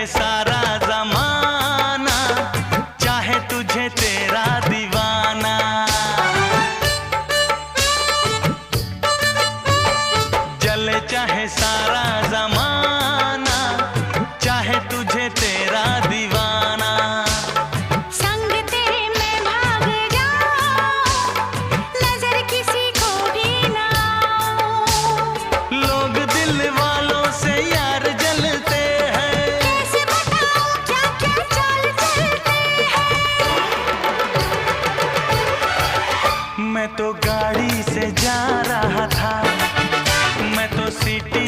चाहे सारा जमाना, चाहे तुझे तेरा दीवाना। जले चाहे सारा जमाना, चाहे तुझे तेरा दीवाना। संग तेरे मैं भाग जाऊं, नजर किसी को भी ना आऊं। लोग दिल वालों से यार जलते हैं, कैसे बताऊं क्या क्या चाल चलते हैं। मैं तो गाड़ी से जा रहा था, मैं तो सिटी